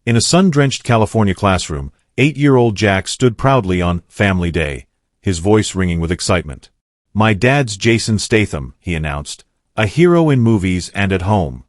In a sun-drenched California classroom, 8-year-old Jack stood proudly on Family Day, his voice ringing with excitement. "My dad's Jason Statham," he announced, "a hero in movies and at home."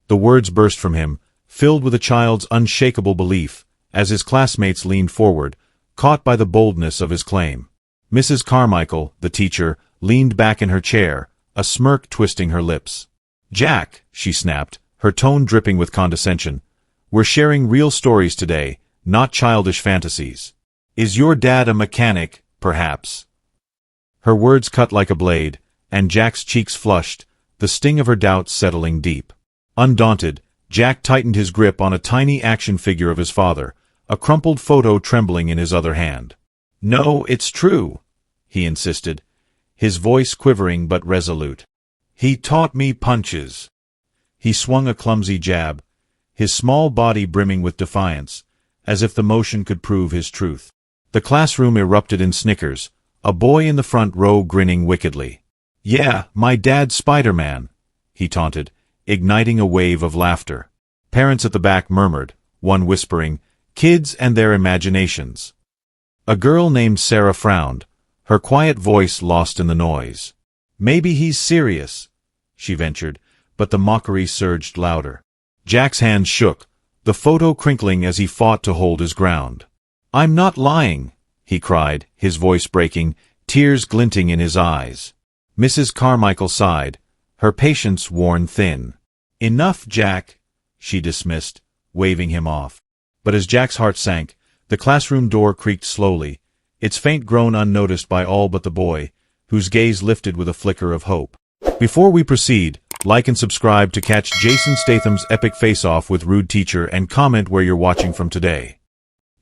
The words burst from him, filled with a child's unshakable belief, as his classmates leaned forward, caught by the boldness of his claim. Mrs. Carmichael, the teacher, leaned back in her chair, a smirk twisting her lips. "Jack," she snapped, her tone dripping with condescension, "we're sharing real stories today, not childish fantasies. Is your dad a mechanic, perhaps?" Her words cut like a blade, and Jack's cheeks flushed, the sting of her doubts settling deep. Undaunted, Jack tightened his grip on a tiny action figure of his father, a crumpled photo trembling in his other hand. "No, it's true," he insisted, his voice quivering but resolute. "He taught me punches." He swung a clumsy jab, his small body brimming with defiance, as if the motion could prove his truth. The classroom erupted in snickers, a boy in the front row grinning wickedly. "Yeah, my dad's Spider-Man," he taunted, igniting a wave of laughter. Parents at the back murmured, one whispering, "Kids and their imaginations." A girl named Sarah frowned, her quiet voice lost in the noise. "Maybe he's serious," she ventured, but the mockery surged louder. Jack's hands shook, the photo crinkling as he fought to hold his ground. "I'm not lying," he cried, his voice breaking, tears glinting in his eyes. Mrs. Carmichael sighed, her patience worn thin. "Enough, Jack," she dismissed, waving him off. But as Jack's heart sank, the classroom door creaked slowly, its faint groan unnoticed by all but the boy, whose gaze lifted with a flicker of hope. Before we proceed, like and subscribe to catch Jason Statham's epic face-off with Rude Teacher and comment where you're watching from today.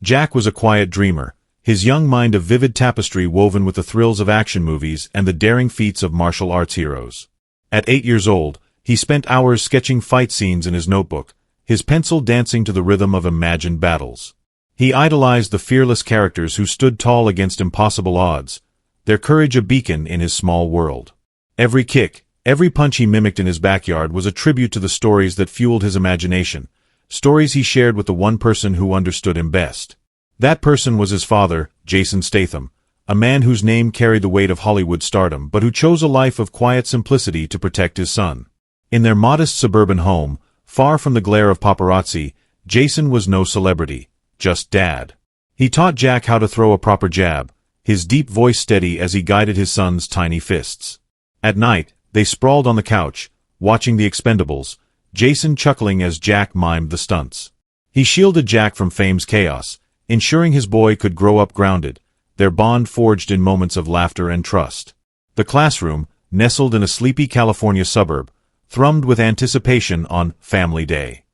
Jack was a quiet dreamer, his young mind a vivid tapestry woven with the thrills of action movies and the daring feats of martial arts heroes. At 8 years old, he spent hours sketching fight scenes in his notebook, his pencil dancing to the rhythm of imagined battles. He idolized the fearless characters who stood tall against impossible odds, their courage a beacon in his small world. Every kick, every punch he mimicked in his backyard was a tribute to the stories that fueled his imagination, stories he shared with the one person who understood him best. That person was his father, Jason Statham, a man whose name carried the weight of Hollywood stardom but who chose a life of quiet simplicity to protect his son. In their modest suburban home, far from the glare of paparazzi, Jason was no celebrity, just dad. He taught Jack how to throw a proper jab, his deep voice steady as he guided his son's tiny fists. At night, they sprawled on the couch, watching The Expendables, Jason chuckling as Jack mimed the stunts. He shielded Jack from fame's chaos, ensuring his boy could grow up grounded, their bond forged in moments of laughter and trust. The classroom, nestled in a sleepy California suburb, thrummed with anticipation on Family Day.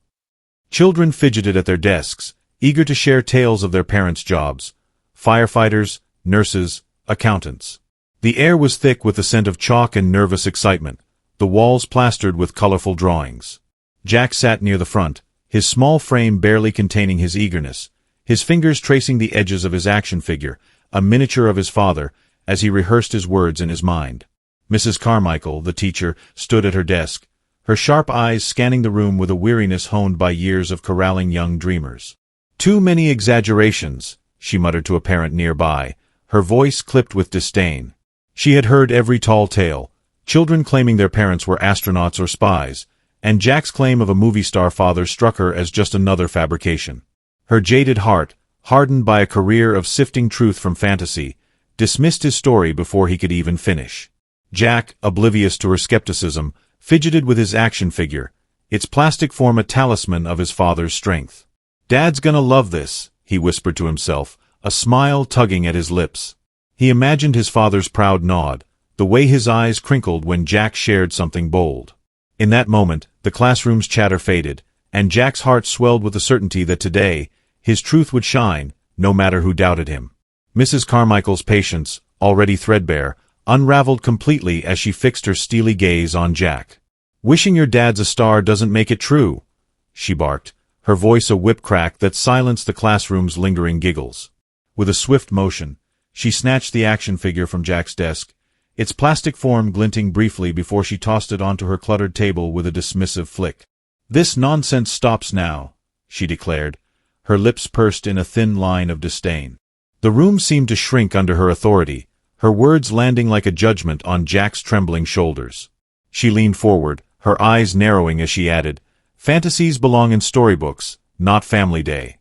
Children fidgeted at their desks, eager to share tales of their parents' jobs: firefighters, nurses, accountants. The air was thick with the scent of chalk and nervous excitement, the walls plastered with colorful drawings. Jack sat near the front, his small frame barely containing his eagerness, his fingers tracing the edges of his action figure, a miniature of his father, as he rehearsed his words in his mind. Mrs. Carmichael, the teacher, stood at her desk, her sharp eyes scanning the room with a weariness honed by years of corralling young dreamers. "Too many exaggerations," she muttered to a parent nearby, her voice clipped with disdain. She had heard every tall tale, children claiming their parents were astronauts or spies, and Jack's claim of a movie star father struck her as just another fabrication. Her jaded heart, hardened by a career of sifting truth from fantasy, dismissed his story before he could even finish. Jack, oblivious to her skepticism, fidgeted with his action figure, its plastic form a talisman of his father's strength. "Dad's gonna love this," he whispered to himself, a smile tugging at his lips. He imagined his father's proud nod, the way his eyes crinkled when Jack shared something bold. In that moment, the classroom's chatter faded, and Jack's heart swelled with the certainty that today, his truth would shine, no matter who doubted him. Mrs. Carmichael's patience, already threadbare, unraveled completely as she fixed her steely gaze on Jack. "Wishing your dad's a star doesn't make it true," she barked, her voice a whip crack that silenced the classroom's lingering giggles. With a swift motion, she snatched the action figure from Jack's desk, its plastic form glinting briefly before she tossed it onto her cluttered table with a dismissive flick. "This nonsense stops now," she declared, her lips pursed in a thin line of disdain. The room seemed to shrink under her authority, her words landing like a judgment on Jack's trembling shoulders. She leaned forward, her eyes narrowing as she added, "Fantasies belong in storybooks, not Family Day."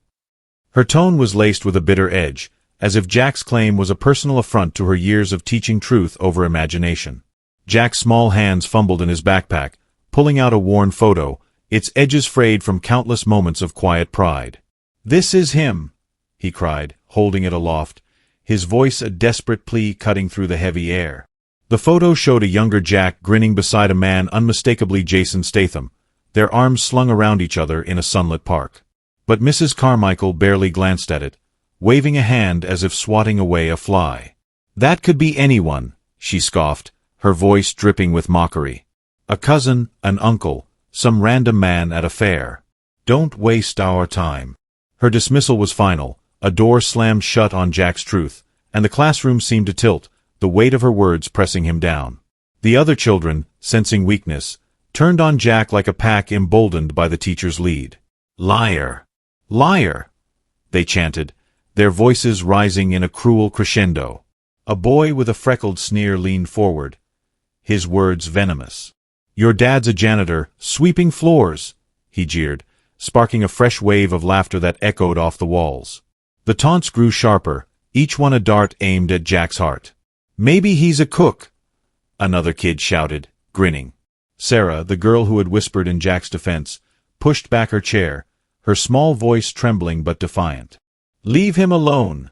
Her tone was laced with a bitter edge, as if Jack's claim was a personal affront to her years of teaching truth over imagination. Jack's small hands fumbled in his backpack, pulling out a worn photo, its edges frayed from countless moments of quiet pride. "This is him," he cried, holding it aloft, his voice a desperate plea cutting through the heavy air. The photo showed a younger Jack grinning beside a man unmistakably Jason Statham, their arms slung around each other in a sunlit park. But Mrs. Carmichael barely glanced at it, waving a hand as if swatting away a fly. "That could be anyone," she scoffed, her voice dripping with mockery. "A cousin, an uncle, some random man at a fair. Don't waste our time." Her dismissal was final, a door slammed shut on Jack's truth, and the classroom seemed to tilt, the weight of her words pressing him down. The other children, sensing weakness, turned on Jack like a pack emboldened by the teacher's lead. "Liar! Liar!" they chanted, their voices rising in a cruel crescendo. A boy with a freckled sneer leaned forward, his words venomous. "Your dad's a janitor, sweeping floors," he jeered, sparking a fresh wave of laughter that echoed off the walls. The taunts grew sharper, each one a dart aimed at Jack's heart. "Maybe he's a cook," another kid shouted, grinning. Sarah, the girl who had whispered in Jack's defense, pushed back her chair, her small voice trembling but defiant. "Leave him alone,"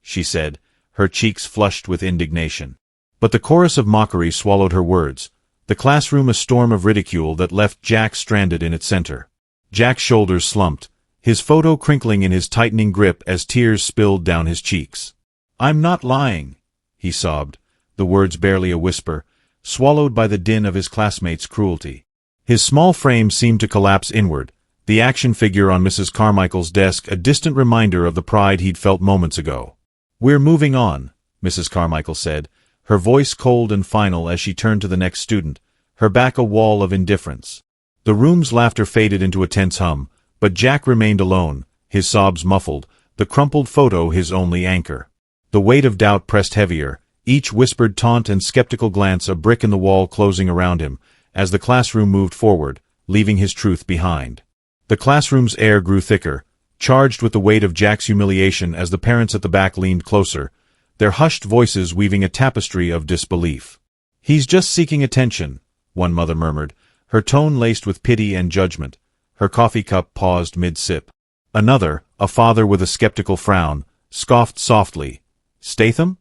she said, her cheeks flushed with indignation. But the chorus of mockery swallowed her words, the classroom a storm of ridicule that left Jack stranded in its center. Jack's shoulders slumped, his photo crinkling in his tightening grip as tears spilled down his cheeks. "I'm not lying," he sobbed, the words barely a whisper, swallowed by the din of his classmates' cruelty. His small frame seemed to collapse inward, the action figure on Mrs. Carmichael's desk a distant reminder of the pride he'd felt moments ago. "We're moving on," Mrs. Carmichael said, her voice cold and final as she turned to the next student, her back a wall of indifference. The room's laughter faded into a tense hum, but Jack remained alone, his sobs muffled, the crumpled photo his only anchor. The weight of doubt pressed heavier, each whispered taunt and skeptical glance a brick in the wall closing around him, as the classroom moved forward, leaving his truth behind. The classroom's air grew thicker, charged with the weight of Jack's humiliation as the parents at the back leaned closer, their hushed voices weaving a tapestry of disbelief. "He's just seeking attention," one mother murmured, her tone laced with pity and judgment, her coffee cup paused mid-sip. Another, a father with a skeptical frown, scoffed softly. "Statham?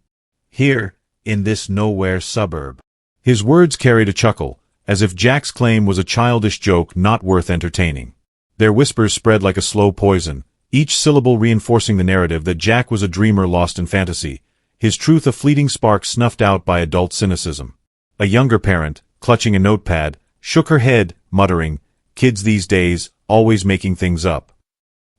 Here, in this nowhere suburb." His words carried a chuckle, as if Jack's claim was a childish joke not worth entertaining. Their whispers spread like a slow poison, each syllable reinforcing the narrative that Jack was a dreamer lost in fantasy, his truth a fleeting spark snuffed out by adult cynicism. A younger parent, clutching a notepad, shook her head, muttering, "Kids these days, always making things up."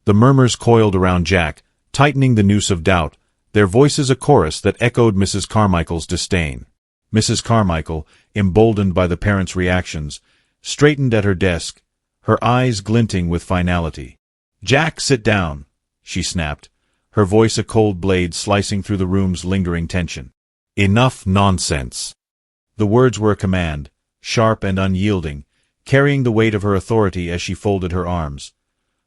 The murmurs coiled around Jack, tightening the noose of doubt, their voices a chorus that echoed Mrs. Carmichael's disdain. Mrs. Carmichael, emboldened by the parents' reactions, straightened at her desk, her eyes glinting with finality. "Jack, sit down," she snapped, her voice a cold blade slicing through the room's lingering tension. "Enough nonsense." The words were a command, sharp and unyielding, carrying the weight of her authority as she folded her arms,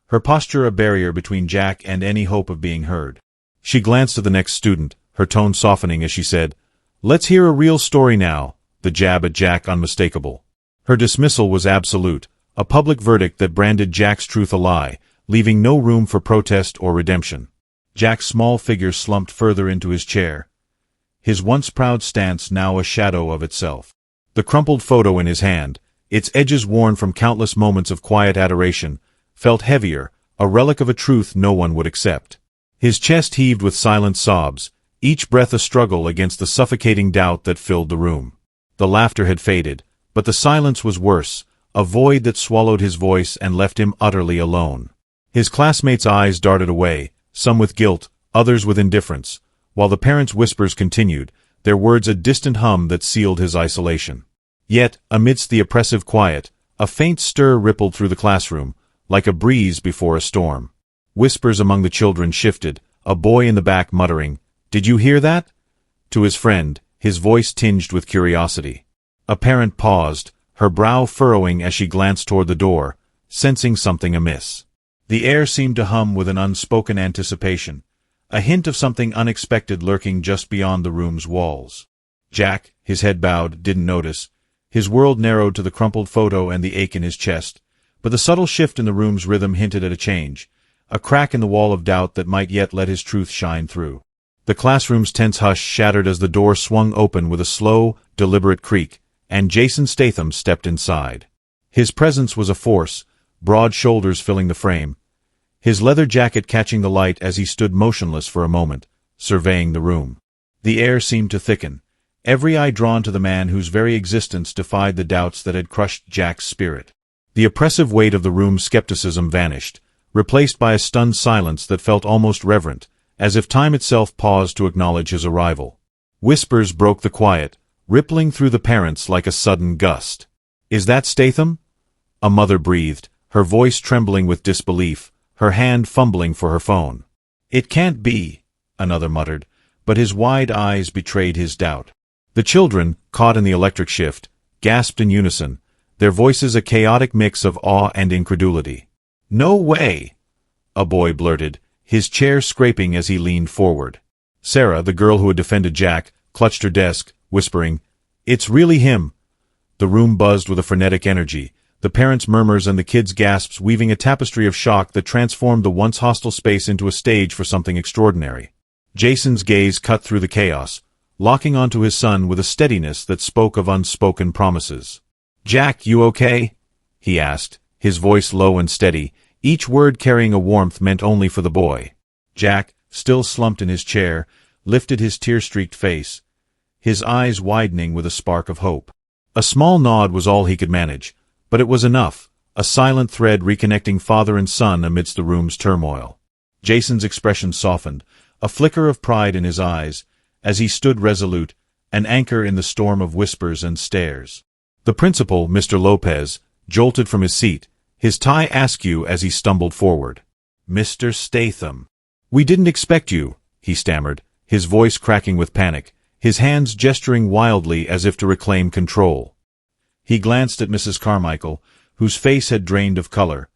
her posture a barrier between Jack and any hope of being heard. She glanced at the next student, her tone softening as she said, "Let's hear a real story now," the jab at Jack unmistakable. Her dismissal was absolute, a public verdict that branded Jack's truth a lie, leaving no room for protest or redemption. Jack's small figure slumped further into his chair, his once proud stance now a shadow of itself. The crumpled photo in his hand, its edges worn from countless moments of quiet adoration, felt heavier, a relic of a truth no one would accept. His chest heaved with silent sobs, each breath a struggle against the suffocating doubt that filled the room. The laughter had faded, but the silence was worse, a void that swallowed his voice and left him utterly alone. His classmates' eyes darted away, some with guilt, others with indifference, while the parents' whispers continued, their words a distant hum that sealed his isolation. Yet, amidst the oppressive quiet, a faint stir rippled through the classroom, like a breeze before a storm. Whispers among the children shifted, a boy in the back muttering, "Did you hear that?" to his friend, his voice tinged with curiosity. A parent paused, her brow furrowing as she glanced toward the door, sensing something amiss. The air seemed to hum with an unspoken anticipation, a hint of something unexpected lurking just beyond the room's walls. Jack, his head bowed, didn't notice. His world narrowed to the crumpled photo and the ache in his chest, but the subtle shift in the room's rhythm hinted at a change, a crack in the wall of doubt that might yet let his truth shine through. The classroom's tense hush shattered as the door swung open with a slow, deliberate creak, and Jason Statham stepped inside. His presence was a force, broad shoulders filling the frame, his leather jacket catching the light as he stood motionless for a moment, surveying the room. The air seemed to thicken, every eye drawn to the man whose very existence defied the doubts that had crushed Jack's spirit. The oppressive weight of the room's skepticism vanished, replaced by a stunned silence that felt almost reverent, as if time itself paused to acknowledge his arrival. Whispers broke the quiet, rippling through the parents like a sudden gust. "Is that Statham?" a mother breathed, her voice trembling with disbelief, her hand fumbling for her phone. "It can't be," another muttered, but his wide eyes betrayed his doubt. The children, caught in the electric shift, gasped in unison, their voices a chaotic mix of awe and incredulity. "No way!" a boy blurted, his chair scraping as he leaned forward. Sarah, the girl who had defended Jack, clutched her desk, whispering, "It's really him." The room buzzed with a frenetic energy, the parents' murmurs and the kids' gasps weaving a tapestry of shock that transformed the once hostile space into a stage for something extraordinary. Jason's gaze cut through the chaos, locking onto his son with a steadiness that spoke of unspoken promises. "Jack, you okay?" he asked, his voice low and steady, each word carrying a warmth meant only for the boy. Jack, still slumped in his chair, lifted his tear-streaked face, his eyes widening with a spark of hope. A small nod was all he could manage, but it was enough, a silent thread reconnecting father and son amidst the room's turmoil. Jason's expression softened, a flicker of pride in his eyes, as he stood resolute, an anchor in the storm of whispers and stares. The principal, Mr. Lopez, jolted from his seat, his tie askew as he stumbled forward. "Mr. Statham. We didn't expect you," he stammered, his voice cracking with panic, his hands gesturing wildly as if to reclaim control. He glanced at Mrs. Carmichael, whose face had drained of color,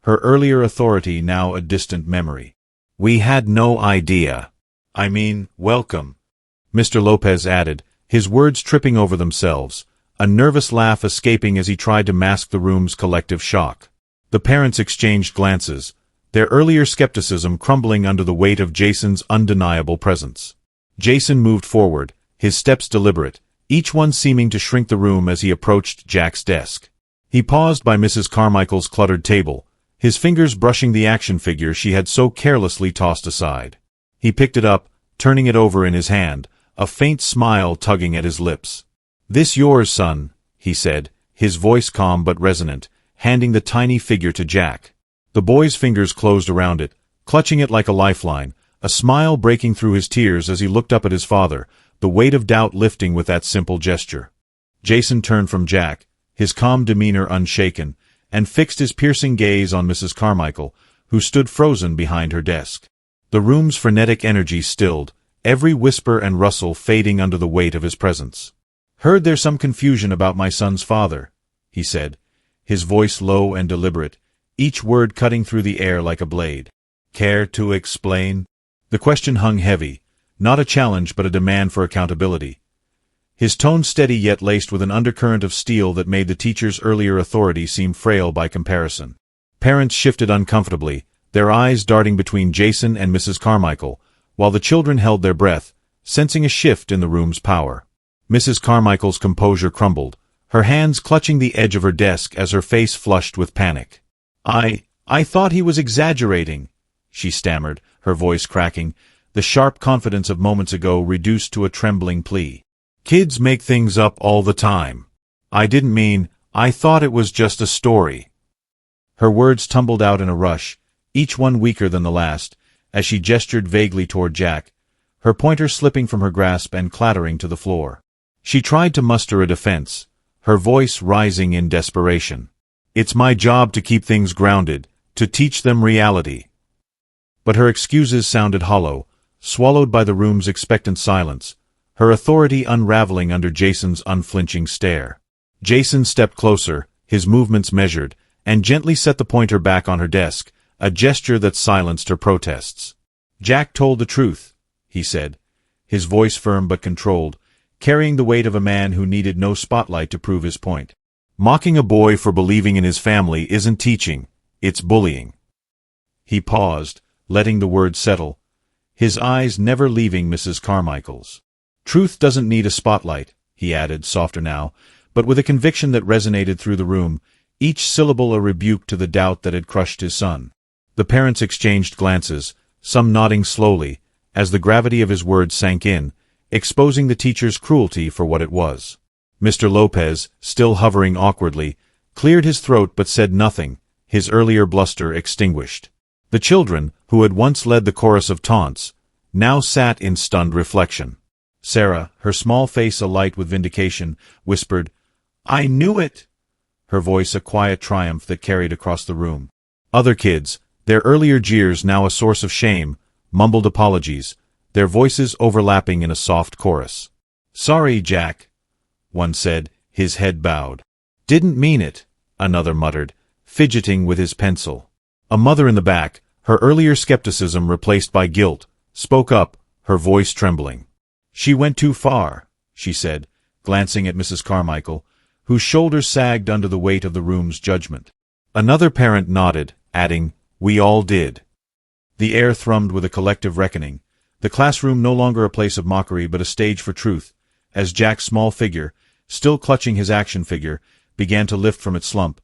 her earlier authority now a distant memory. "We had no idea. I mean, welcome," Mr. Lopez added, his words tripping over themselves, a nervous laugh escaping as he tried to mask the room's collective shock. The parents exchanged glances, their earlier skepticism crumbling under the weight of Jason's undeniable presence. Jason moved forward, his steps deliberate, each one seeming to shrink the room as he approached Jack's desk. He paused by Mrs. Carmichael's cluttered table, his fingers brushing the action figure she had so carelessly tossed aside. He picked it up, turning it over in his hand, a faint smile tugging at his lips. "This yours, son," he said, his voice calm but resonant, handing the tiny figure to Jack. The boy's fingers closed around it, clutching it like a lifeline, a smile breaking through his tears as he looked up at his father, the weight of doubt lifting with that simple gesture. Jason turned from Jack, his calm demeanor unshaken, and fixed his piercing gaze on Mrs. Carmichael, who stood frozen behind her desk. The room's frenetic energy stilled, every whisper and rustle fading under the weight of his presence. "Heard there's some confusion about my son's father," he said, his voice low and deliberate, each word cutting through the air like a blade. "Care to explain?" The question hung heavy, not a challenge but a demand for accountability. His tone steady yet laced with an undercurrent of steel that made the teacher's earlier authority seem frail by comparison. Parents shifted uncomfortably, their eyes darting between Jason and Mrs. Carmichael, while the children held their breath, sensing a shift in the room's power. Mrs. Carmichael's composure crumbled, her hands clutching the edge of her desk as her face flushed with panic. I thought he was exaggerating," she stammered, her voice cracking, the sharp confidence of moments ago reduced to a trembling plea. "Kids make things up all the time. I didn't mean, I thought it was just a story." Her words tumbled out in a rush, each one weaker than the last, as she gestured vaguely toward Jack, her pointer slipping from her grasp and clattering to the floor. She tried to muster a defense, her voice rising in desperation. "It's my job to keep things grounded, To teach them reality. But her excuses sounded hollow, swallowed by the room's expectant silence, her authority unraveling under Jason's unflinching stare. Jason stepped closer, his movements measured, and gently set the pointer back on her desk, a gesture that silenced her protests. "Jack told the truth," he said, his voice firm but controlled, carrying the weight of a man who needed no spotlight to prove his point. "Mocking a boy for believing in his family isn't teaching, it's bullying." He paused, letting the words settle, his eyes never leaving Mrs. Carmichael's. "Truth doesn't need a spotlight," he added, softer now, but with a conviction that resonated through the room, each syllable a rebuke to the doubt that had crushed his son. The parents exchanged glances, some nodding slowly, as the gravity of his words sank in, exposing the teacher's cruelty for what it was. Mr. Lopez, still hovering awkwardly, cleared his throat but said nothing, his earlier bluster extinguished. The children, who had once led the chorus of taunts, now sat in stunned reflection. Sarah, her small face alight with vindication, whispered, "I knew it!" her voice a quiet triumph that carried across the room. Other kids, their earlier jeers now a source of shame, mumbled apologies, their voices overlapping in a soft chorus. "Sorry, Jack," one said, his head bowed. "Didn't mean it," another muttered, fidgeting with his pencil. A mother in the back, her earlier skepticism replaced by guilt, spoke up, her voice trembling. "She went too far," she said, glancing at Mrs. Carmichael, whose shoulders sagged under the weight of the room's judgment. Another parent nodded, adding, "We all did." The air thrummed with a collective reckoning, the classroom no longer a place of mockery but a stage for truth, as Jack's small figure, still clutching his action figure, began to lift from its slump,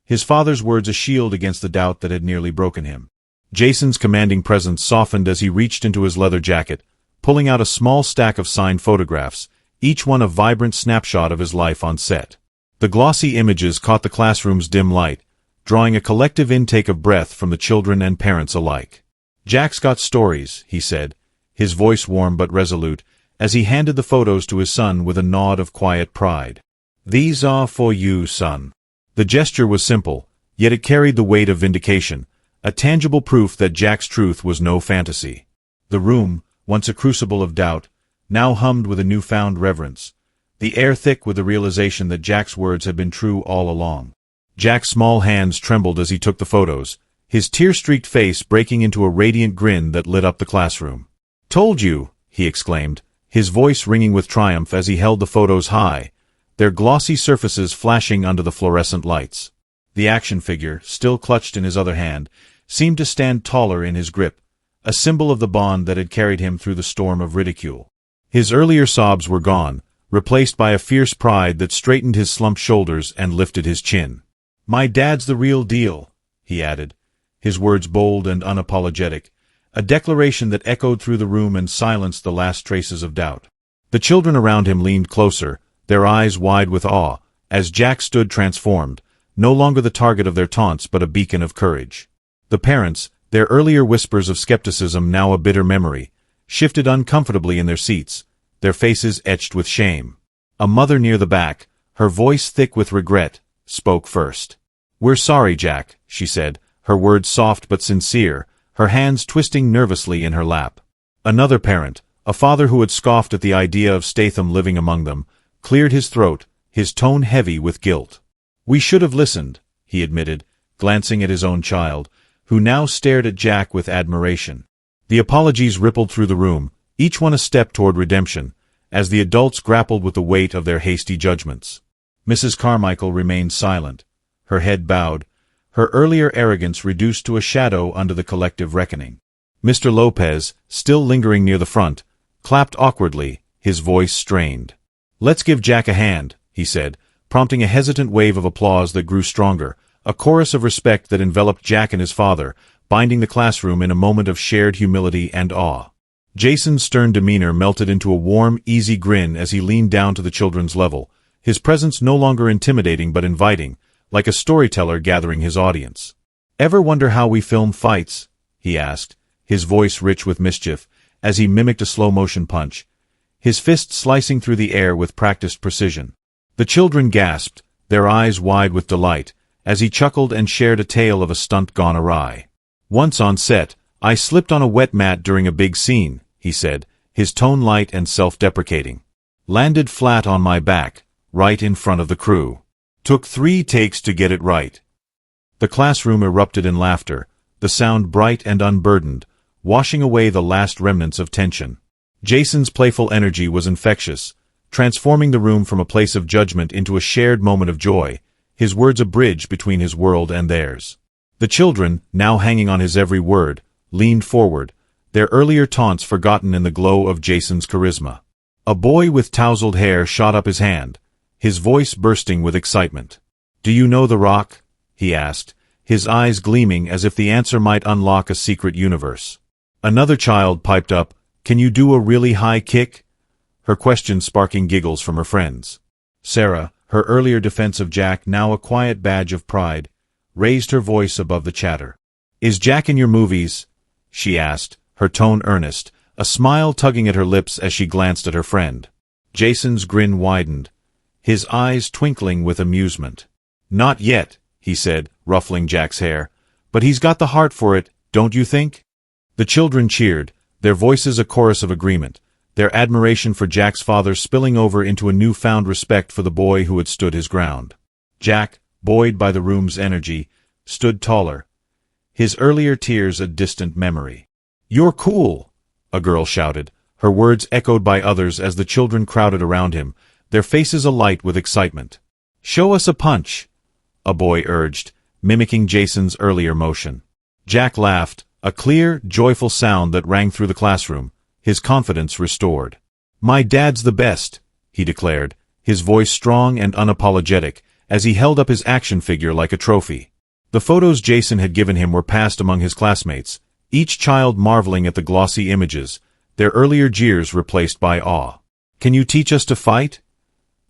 his father's words a shield against the doubt that had nearly broken him. Jason's commanding presence softened as he reached into his leather jacket, pulling out a small stack of signed photographs, each one a vibrant snapshot of his life on set. The glossy images caught the classroom's dim light, drawing a collective intake of breath from the children and parents alike. "Jack's got stories," he said, his voice warm but resolute, as he handed the photos to his son with a nod of quiet pride. "These are for you, son." The gesture was simple, yet it carried the weight of vindication, a tangible proof that Jack's truth was no fantasy. The room, once a crucible of doubt, now hummed with a newfound reverence, the air thick with the realization that Jack's words had been true all along. Jack's small hands trembled as he took the photos, his tear-streaked face breaking into a radiant grin that lit up the classroom. "Told you," he exclaimed, his voice ringing with triumph as he held the photos high, their glossy surfaces flashing under the fluorescent lights. The action figure, still clutched in his other hand, seemed to stand taller in his grip, a symbol of the bond that had carried him through the storm of ridicule. His earlier sobs were gone, replaced by a fierce pride that straightened his slumped shoulders and lifted his chin. "My dad's the real deal," he added, his words bold and unapologetic, a declaration that echoed through the room and silenced the last traces of doubt. The children around him leaned closer, their eyes wide with awe, as Jack stood transformed, no longer the target of their taunts but a beacon of courage. The parents, their earlier whispers of skepticism now a bitter memory, shifted uncomfortably in their seats, their faces etched with shame. A mother near the back, her voice thick with regret, spoke first. "We're sorry, Jack," she said, her words soft but sincere, her hands twisting nervously in her lap. Another parent, a father who had scoffed at the idea of Statham living among them, cleared his throat, his tone heavy with guilt. "We should have listened," he admitted, glancing at his own child, who now stared at Jack with admiration. The apologies rippled through the room, each one a step toward redemption, as the adults grappled with the weight of their hasty judgments. Mrs. Carmichael remained silent, her head bowed, her earlier arrogance reduced to a shadow under the collective reckoning. Mr. Lopez, still lingering near the front, clapped awkwardly, his voice strained. "Let's give Jack a hand," he said, prompting a hesitant wave of applause that grew stronger, a chorus of respect that enveloped Jack and his father, binding the classroom in a moment of shared humility and awe. Jason's stern demeanor melted into a warm, easy grin as he leaned down to the children's level, his presence no longer intimidating but inviting, like a storyteller gathering his audience. "Ever wonder how we film fights?" he asked, his voice rich with mischief, as he mimicked a slow-motion punch, his fist slicing through the air with practiced precision. The children gasped, their eyes wide with delight, as he chuckled and shared a tale of a stunt gone awry. "Once on set, I slipped on a wet mat during a big scene," he said, his tone light and self-deprecating. "Landed flat on my back, right in front of the crew. Took 3 takes to get it right." The classroom erupted in laughter, the sound bright and unburdened, washing away the last remnants of tension. Jason's playful energy was infectious, transforming the room from a place of judgment into a shared moment of joy, his words a bridge between his world and theirs. The children, now hanging on his every word, leaned forward, their earlier taunts forgotten in the glow of Jason's charisma. A boy with tousled hair shot up his hand, his voice bursting with excitement. "Do you know The Rock?" he asked, his eyes gleaming as if the answer might unlock a secret universe. Another child piped up, "Can you do a really high kick?" her question sparking giggles from her friends. Sarah, her earlier defense of Jack now a quiet badge of pride, raised her voice above the chatter. "Is Jack in your movies?" she asked, her tone earnest, a smile tugging at her lips as she glanced at her friend. Jason's grin widened, his eyes twinkling with amusement. "Not yet," he said, ruffling Jack's hair, "but he's got the heart for it, don't you think?" The children cheered, their voices a chorus of agreement, their admiration for Jack's father spilling over into a newfound respect for the boy who had stood his ground. Jack, buoyed by the room's energy, stood taller, his earlier tears a distant memory. "You're cool," a girl shouted, her words echoed by others as the children crowded around him, their faces alight with excitement. "Show us a punch," a boy urged, mimicking Jason's earlier motion. Jack laughed, a clear, joyful sound that rang through the classroom, his confidence restored. "My dad's the best," he declared, his voice strong and unapologetic, as he held up his action figure like a trophy. The photos Jason had given him were passed among his classmates, each child marveling at the glossy images, their earlier jeers replaced by awe. "Can you teach us to fight?"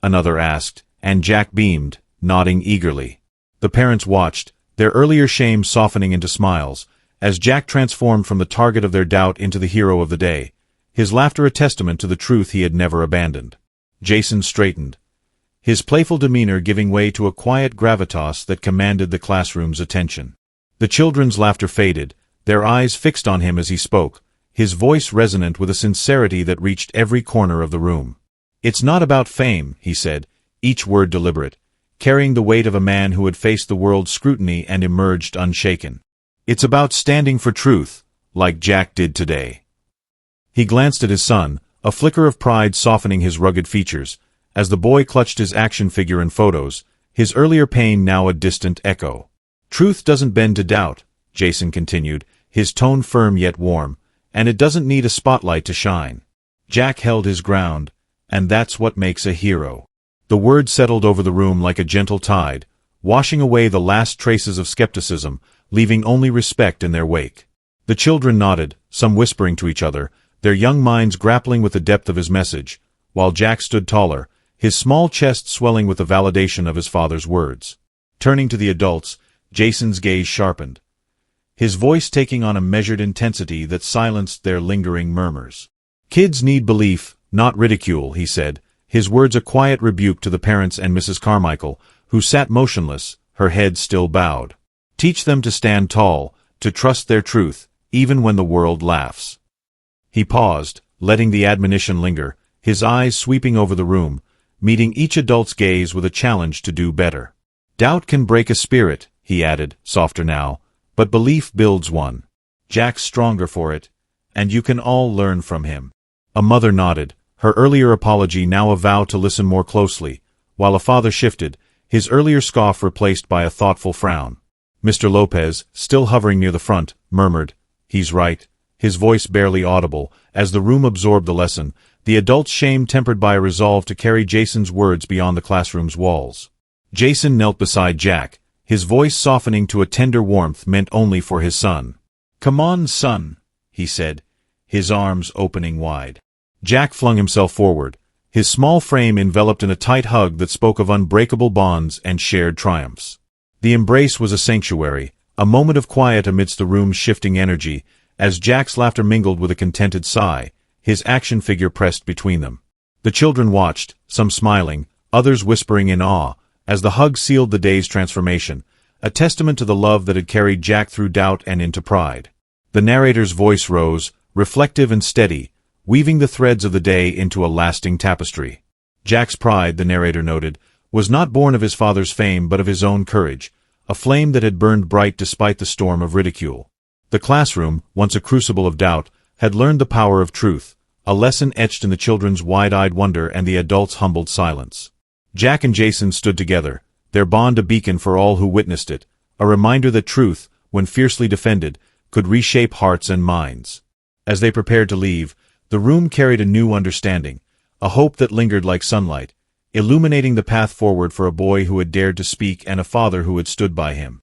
another asked, and Jack beamed, nodding eagerly. The parents watched, their earlier shame softening into smiles, as Jack transformed from the target of their doubt into the hero of the day, his laughter a testament to the truth he had never abandoned. Jason straightened, his playful demeanor giving way to a quiet gravitas that commanded the classroom's attention. The children's laughter faded, their eyes fixed on him as he spoke, his voice resonant with a sincerity that reached every corner of the room. "It's not about fame," he said, each word deliberate, carrying the weight of a man who had faced the world's scrutiny and emerged unshaken. "It's about standing for truth, like Jack did today." He glanced at his son, a flicker of pride softening his rugged features, as the boy clutched his action figure in photos, his earlier pain now a distant echo. "Truth doesn't bend to doubt," Jason continued, his tone firm yet warm, "and it doesn't need a spotlight to shine." Jack held his ground, and that's what makes a hero. The word settled over the room like a gentle tide, washing away the last traces of skepticism, leaving only respect in their wake. The children nodded, some whispering to each other, their young minds grappling with the depth of his message, while Jack stood taller, his small chest swelling with the validation of his father's words. Turning to the adults, Jason's gaze sharpened, his voice taking on a measured intensity that silenced their lingering murmurs. "Kids need belief, not ridicule," he said, his words a quiet rebuke to the parents and Mrs. Carmichael, who sat motionless, her head still bowed. "Teach them to stand tall, to trust their truth, even when the world laughs." He paused, letting the admonition linger, his eyes sweeping over the room, meeting each adult's gaze with a challenge to do better. "Doubt can break a spirit," he added, softer now, "but belief builds one. Jack's stronger for it, and you can all learn from him." A mother nodded, her earlier apology now a vow to listen more closely, while a father shifted, his earlier scoff replaced by a thoughtful frown. Mr. Lopez, still hovering near the front, murmured, "He's right," his voice barely audible, as the room absorbed the lesson, the adult's shame tempered by a resolve to carry Jason's words beyond the classroom's walls. Jason knelt beside Jack, his voice softening to a tender warmth meant only for his son. "Come on, son," he said, his arms opening wide. Jack flung himself forward, his small frame enveloped in a tight hug that spoke of unbreakable bonds and shared triumphs. The embrace was a sanctuary, a moment of quiet amidst the room's shifting energy, as Jack's laughter mingled with a contented sigh, his action figure pressed between them. The children watched, some smiling, others whispering in awe, as the hug sealed the day's transformation, a testament to the love that had carried Jack through doubt and into pride. The narrator's voice rose, reflective and steady, weaving the threads of the day into a lasting tapestry. Jack's pride, the narrator noted, was not born of his father's fame but of his own courage, a flame that had burned bright despite the storm of ridicule. The classroom, once a crucible of doubt, had learned the power of truth, a lesson etched in the children's wide-eyed wonder and the adults' humbled silence. Jack and Jason stood together, their bond a beacon for all who witnessed it, a reminder that truth, when fiercely defended, could reshape hearts and minds. As they prepared to leave, the room carried a new understanding, a hope that lingered like sunlight, illuminating the path forward for a boy who had dared to speak and a father who had stood by him.